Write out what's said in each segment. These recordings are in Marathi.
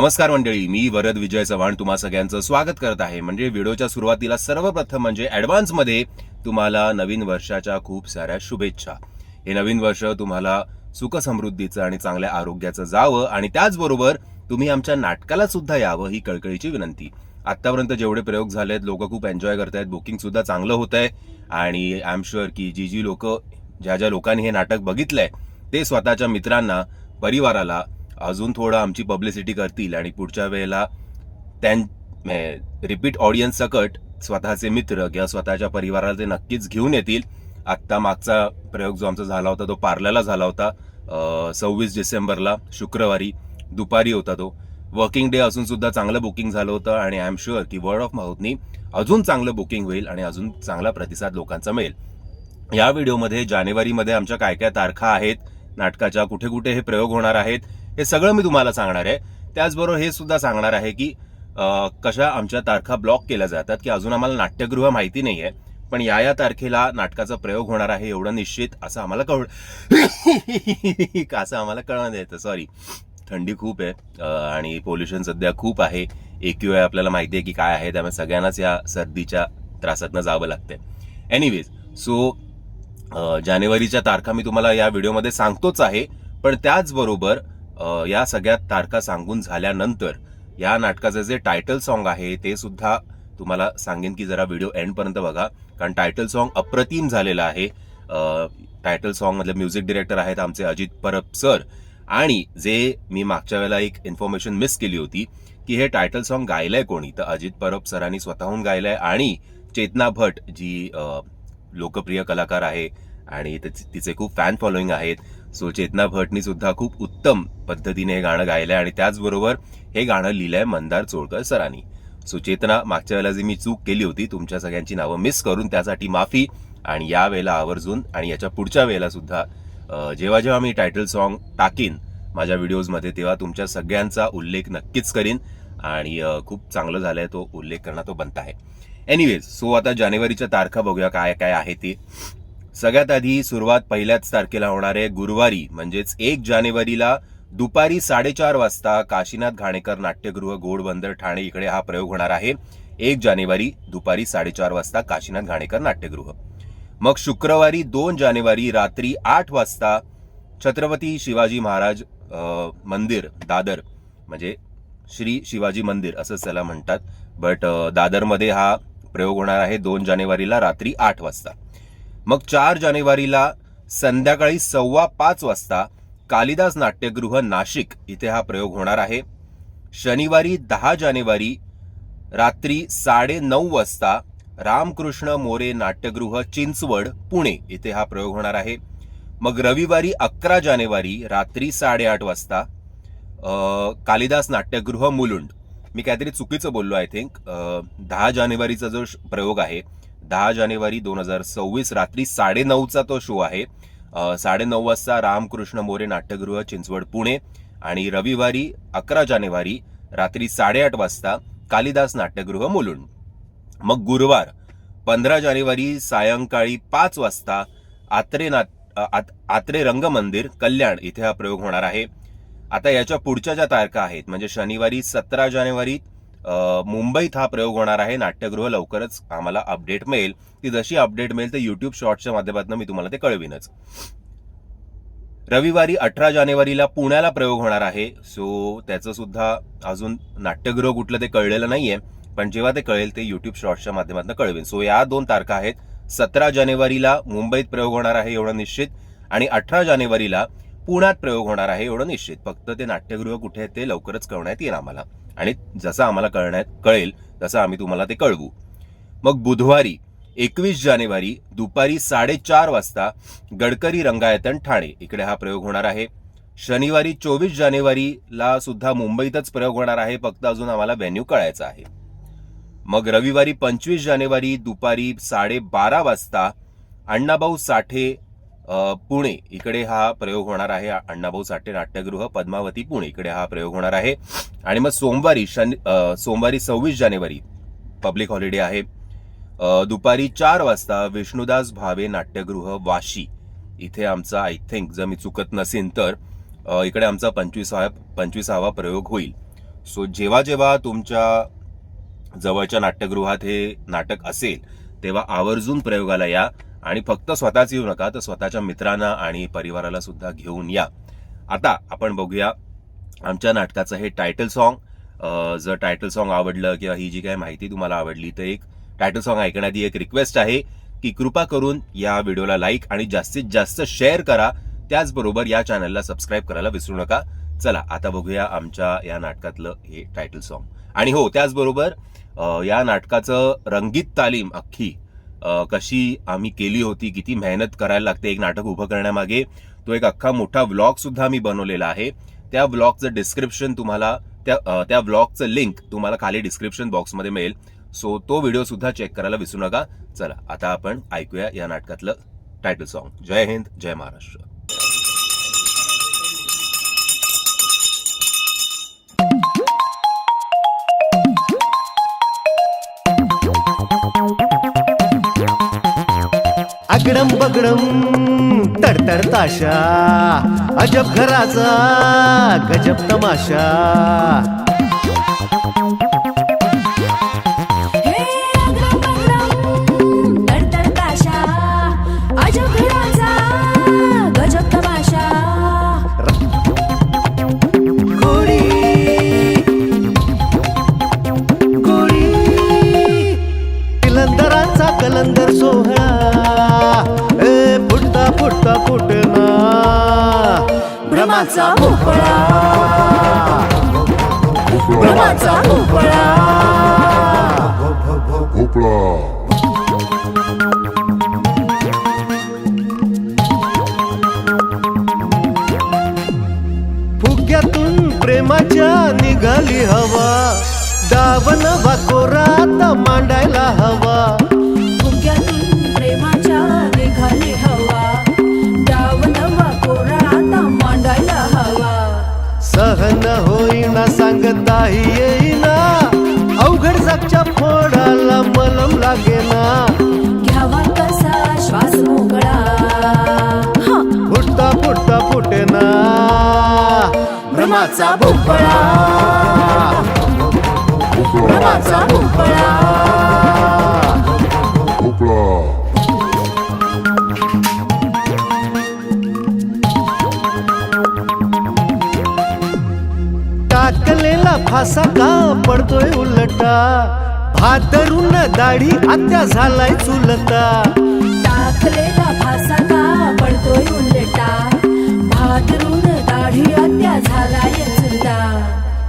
नमस्कार मंडळी, मी वरद विजय चव्हाण तुम्हा सगळ्यांचं स्वागत करत आहे. म्हणजे व्हिडिओच्या सुरुवातीला सर्वप्रथम म्हणजे ॲडव्हान्समध्ये तुम्हाला नवीन वर्षाच्या खूप साऱ्या शुभेच्छा. हे नवीन वर्ष तुम्हाला सुख समृद्धीचं आणि चांगल्या आरोग्याचं जावं आणि त्याचबरोबर तुम्ही आमच्या नाटकाला सुद्धा यावं ही कळकळीची विनंती. आतापर्यंत जेवढे प्रयोग झालेत लोक खूप एन्जॉय करतायत, बुकिंग सुद्धा चांगलं होत आहे आणि आय एम शुअर की जी लोक ज्या लोकांनी हे नाटक बघितलंय ते स्वतःच्या मित्रांना, परिवाराला अजून थोडं आमची पब्लिसिटी करतील आणि पुढच्या वेळेला रिपीट ऑडियन्स सकट स्वतःचे मित्र किंवा स्वतःच्या परिवाराला ते नक्कीच घेऊन येतील. आत्ता मागचा प्रयोग जो आमचा झाला होता तो पार्ल्याला झाला होता 26 डिसेंबरला शुक्रवारी दुपारी होता. तो वर्किंग डे असून सुद्धा चांगलं बुकिंग झालं होतं आणि आय एम शुअर की वर्ड ऑफ माउथनी अजून चांगलं बुकिंग होईल आणि अजून चांगला प्रतिसाद लोकांचा मिळेल. या व्हिडिओमध्ये जानेवारीमध्ये आमच्या काय काय तारखा आहेत नाटकाच्या, कुठे कुठे हे प्रयोग होणार आहेत, हे सगळं मी तुम्हाला सांगणार आहे. त्याचबरोबर हे सुद्धा सांगणार आहे की कशा आमच्या तारखा ब्लॉक केल्या जातात, की अजून आम्हाला नाट्यगृह माहिती नाहीये पण या तारखेला नाटकाचा प्रयोग होणार आहे एवढं निश्चित असं आम्हाला कळवण्यात येतं. सॉरी, थंडी खूप आहे आणि पोल्युशन सध्या खूप आहे. AQI आपल्याला माहिती आहे की काय आहे, त्यामुळे सगळ्यांनाच या सर्दीच्या त्रासातनं जावं लागतंय. एनिवेज, सो जानेवारीच्या तारखा मी तुम्हाला या व्हिडिओमध्ये सांगतोच आहे, पण त्याचबरोबर या सगळ्या तारखा सांगून झाल्यानंतर या नाटकाचं जे टायटल सॉन्ग आहे ते सुद्धा तुम्हाला सांगेन की जरा व्हिडिओ एंड पर्यंत बघा, कारण टायटल सॉन्ग अप्रतिम झालेलं आहे. टायटल सॉन्ग मधले म्युझिक डिरेक्टर आहेत आमचे अजित परब सर, आणि जे मी मागच्या वेळेला एक इन्फॉर्मेशन मिस केली होती की हे टायटल सॉन्ग गायलंय कोणी, तर अजित परब सरांनी स्वतःहून गायलंय आणि चेतना भट जी लोकप्रिय कलाकार आहे आणि तिचे खूप फॅन फॉलोईंग आहेत. सो चेतना भटनी सुद्धा खूप उत्तम पद्धतीने हे गाणं गायलंय आणि त्याचबरोबर हे गाणं लिहिलंय मंदार चोळकर सरांनी. सो चेतना, मागच्या वेळेला जी मी चूक केली होती तुमच्या सगळ्यांची नावं मिस करून त्यासाठी माफी, आणि या वेळेला आवर्जून आणि याच्या पुढच्या वेळेला सुद्धा जेव्हा मी टायटल सॉन्ग टाकीन माझ्या व्हिडिओजमध्ये तेव्हा तुमच्या सगळ्यांचा उल्लेख नक्कीच करीन आणि खूप चांगलं झालंय, तो उल्लेख करणं तो बनत आहे. एनिवेज, सो आता जानेवारीच्या तारखा बघूया काय काय आहे ते. सगळ्यात आधी सुरुवात पहिल्याच तारखेला होणार आहे गुरुवारी, म्हणजेच 1 जानेवारीला दुपारी 4:30 वाजता काशीनाथ घाणेकर नाट्यगृह घोडबंदर ठाणे इकडे हा प्रयोग होणार आहे. 1 जानेवारी दुपारी 4:30 वाजता काशीनाथ घाणेकर नाट्यगृह. मग शुक्रवारी 2 जानेवारी रात्री 8 वाजता छत्रपती शिवाजी महाराज मंदिर दादर, म्हणजे श्री शिवाजी मंदिर असंच त्याला म्हणतात, बट दादरमध्ये हा प्रयोग होणार आहे 2 जानेवारीला रात्री 8 वाजता. मग 4 जानेवारीला संध्याकाळी 5:15 वाजता कालिदास नाट्यगृह नाशिक इथे हा प्रयोग होणार आहे. शनिवारी 10 जानेवारी रात्री 9:30 वाजता रामकृष्ण मोरे नाट्यगृह चिंचवड पुणे इथे हा प्रयोग होणार आहे. मग रविवारी 11 जानेवारी रात्री 8:30 वाजता कालिदास नाट्यगृह मुलुंड. मी काहीतरी चुकीचं बोललो आय थिंक. 10 जानेवारीचा जो प्रयोग आहे 10 जानेवारी 2026 रात्री 9:30चा तो शो आहे. 9:30 वाजता रामकृष्ण मोरे नाट्यगृह चिंचवड पुणे, आणि रविवारी 11 जानेवारी रात्री 8:30 वाजता कालिदास नाट्यगृह मुलुंड. मग गुरुवार 15 जानेवारी सायंकाळी 5 वाजता आत्रे रंगमंदिर कल्याण इथे हा प्रयोग होणार आहे. आता याच्या पुढच्या ज्या तारखा आहेत म्हणजे शनिवारी 17 जानेवारी मुंबईत हा प्रयोग होणार आहे नाट्यगृह. लवकरच आम्हाला अपडेट मिळेल, ती जशी अपडेट मिळेल तर युट्यूब शॉर्ट्सच्या माध्यमातून मी तुम्हाला ते कळविनच. रविवारी 18 जानेवारीला पुण्याला प्रयोग होणार आहे. सो त्याचं सुद्धा अजून नाट्यगृह कुठलं ते कळलेलं नाहीये, पण जेव्हा ते कळेल ते युट्यूब शॉर्ट्सच्या माध्यमातून कळवेन. सो या 2 तारखा आहेत. 17 जानेवारीला मुंबईत प्रयोग होणार आहे एवढं निश्चित, आणि 18 जानेवारीला पुण्यात प्रयोग होणार आहे एवढं निश्चित. फक्त ते नाट्यगृह कुठे आहेत ते लवकरच कळवण्यात येईल आम्हाला, आणि जसं आम्हाला कळेल तसं आम्ही तुम्हाला ते कळवू. मग बुधवारी 21 जानेवारी दुपारी 4:30 वाजता गडकरी रंगायतन ठाणे इकडे हा प्रयोग होणार आहे. शनिवारी 24 जानेवारीला सुद्धा मुंबईतच प्रयोग होणार आहे, फक्त अजून आम्हाला व्हेन्यू कळायचा आहे. मग रविवारी 25 जानेवारी दुपारी 12:30 वाजता अण्णाभाऊ साठे पुणे इकडे हा प्रयोग होणार आहे. अण्णाभाऊ साठे नाट्यगृह पद्मावती पुणे इकडे हा प्रयोग होणार आहे. आणि मग सोमवारी 26 जानेवारी पब्लिक हॉलिडे आहे. दुपारी 4 वाजता विष्णुदास भावे नाट्यगृह वाशी इथे आमचा आय थिंक जर मी चुकत नसेन तर इकडे आमचा 25वा प्रयोग होईल. सो जेव्हा जेव्हा तुमच्या जवळच्या नाट्यगृहात हे नाटक असेल तेव्हा आवर्जून प्रयोगाला या आणि फक्त स्वतःच येऊ नका तर स्वतःच्या मित्रांना आणि परिवाराला सुद्धा घेऊन या. आता आपण बघूया आमच्या नाटकाचं हे टायटल सॉन्ग. जर टायटल सॉन्ग आवडलं किंवा ही जी काही माहिती तुम्हाला आवडली तर एक टायटल सॉन्ग ऐकण्याची एक रिक्वेस्ट आहे की कृपा करून या व्हिडिओला लाईक आणि जास्तीत जास्त शेअर करा. त्याचबरोबर या चॅनलला सबस्क्राईब करायला विसरू नका. चला आता बघूया आमच्या या नाटकातलं हे टायटल सॉन्ग. आणि हो, त्याचबरोबर या नाटकाचं रंगीत तालीम अख्खी कशी आम्ही केली होती, किती मेहनत करायला लागते एक नाटक उभं करण्यामागे, तो एक अख्खा मोठा व्लॉग सुद्धा मी बनवलेला आहे. त्या व्लॉगचं डिस्क्रिप्शन तुम्हाला त्या व्लॉगचं लिंक तुम्हाला खाली डिस्क्रिप्शन बॉक्समध्ये मिळेल. सो तो व्हिडिओ सुद्धा चेक करायला विसरू नका. चला आता आपण ऐकूया या नाटकातलं टायटल सॉन्ग. जय हिंद, जय महाराष्ट्र. आगडम बगडम तडतड ताशा, अजब घराचा गजब तमाशा. कलंदर सोहळा फुटता फुटता फुटना भ्रमाचा भोपळा, भ्रमाचा भोपळा. फुग्यातून प्रेमाच्या निघाली हवा, दावन वाकोरात मांडायला हवा. सहन होईना सांगताही येईना, अवघड जागच्या फोडाला मलम लागेना. घ्यावा कसा श्वास मोकळा, फुटता फुटता फुटेना भ्रमाचा भोपळा, भ्रमाचा भोपळा. टाकलेला फासा का पडतोय उलटा, भादरून दाढी आत्या झालाय चुलता. टाकलेला फासा का पडतोय उलटा, भादरून दाढी आत्या झालाय चुलता.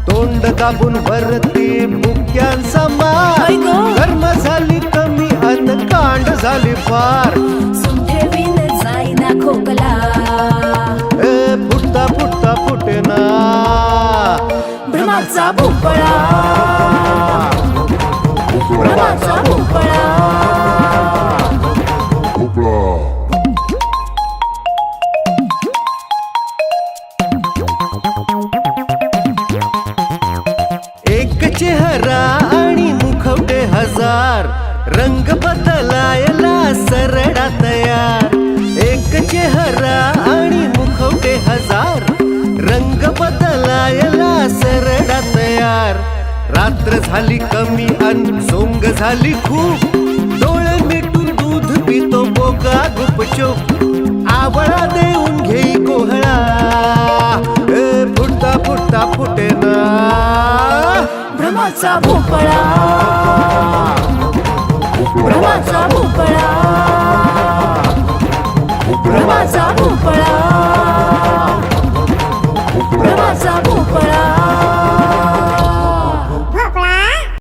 तोंड दाबून भरती बुक्यांचा मार, कर्म झाली कमी अन कांड झाली फार. सुंठेवीन जाईना खोकला, फुटता फुटता फुटेना भ्रमाचा भोपळा, भ्रमाचा भोपळा. एक चेहरा आणि मुखवटे हजार, रंग बदलायला सरडा तयार. एक चेहरा आणि मुखवटे हजार, रंग बदलायला सरडा तयार. रात्र झाली कमी अन सोंग झाली खूप, डोळे मिटून दूध पितो बोका गुपचूप. आवळा देऊन घेई कोहळा, फुटता फुटता फुटेना भ्रमाचा भोपळा, भ्रमाचा भोपळा, भ्रमाचा भोपळा.